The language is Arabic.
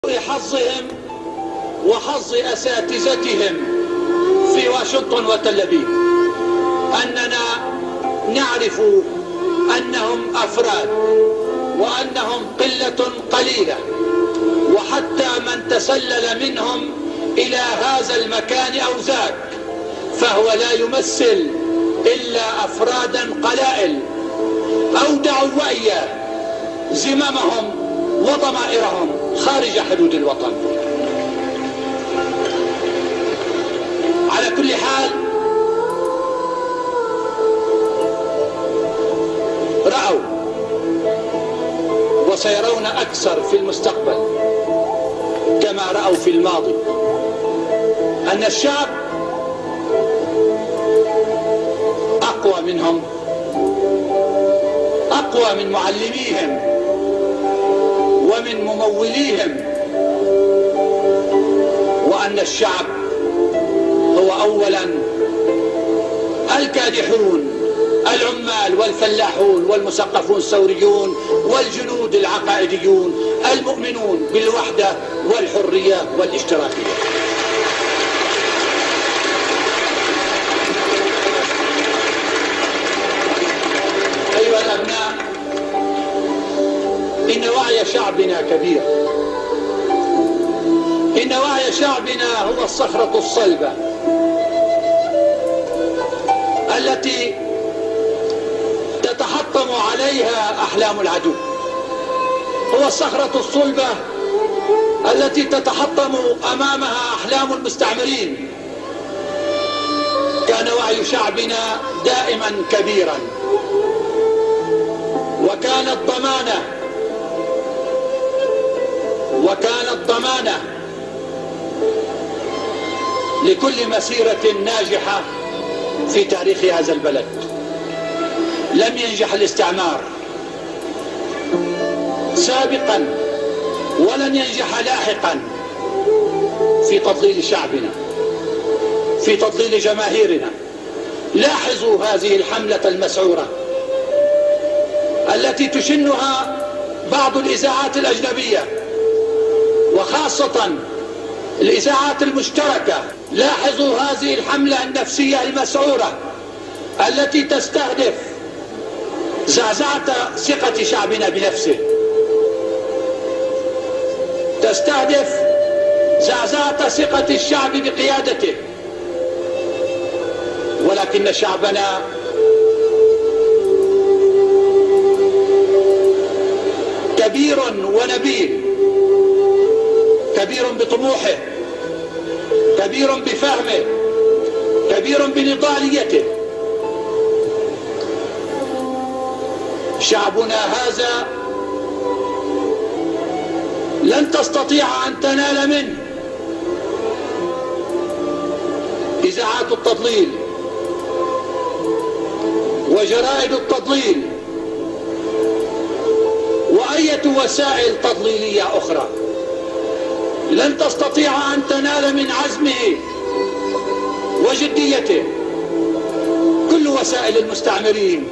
حظهم وحظ أساتذتهم في واشنطن وتل أبيب أننا نعرف أنهم أفراد وأنهم قلة قليلة، وحتى من تسلل منهم إلى هذا المكان أو ذاك فهو لا يمثل إلا أفرادا قلائل أودعوا وإياه زمامهم وضمائرهم خارج حدود الوطن. على كل حال رأوا وسيرون أكثر في المستقبل كما رأوا في الماضي أن الشعب أقوى منهم، أقوى من معلميهم ومن مموليهم، وأن الشعب هو أولا الكادحون العمال والفلاحون والمثقفون الثوريون والجنود العقائديون المؤمنون بالوحدة والحرية والاشتراكية. أيها الأبناء، إن وعي شعبنا كبير، إن وعي شعبنا هو الصخرة الصلبة التي تتحطم عليها أحلام العدو، هو الصخرة الصلبة التي تتحطم أمامها أحلام المستعمرين. كان وعي شعبنا دائما كبيرا، وكانت ضمانة لكل مسيرة ناجحة في تاريخ هذا البلد. لم ينجح الاستعمار سابقا ولن ينجح لاحقا في تضليل شعبنا، في تضليل جماهيرنا. لاحظوا هذه الحملة المسعورة التي تشنها بعض الإذاعات الأجنبية وخاصة الإذاعات المشتركة. لاحظوا هذه الحملة النفسية المسعورة التي تستهدف زعزعة ثقة شعبنا بنفسه، تستهدف زعزعة ثقة الشعب بقيادته. ولكن شعبنا كبير ونبيل، كبير بطموحه، كبير بفهمه، كبير بنضاليته. شعبنا هذا لن تستطيع أن تنال منه إذاعات التضليل وجرائد التضليل وأية وسائل تضليلية أخرى. لن تستطيع أن تنال من عزمه وجديته كل وسائل المستعمرين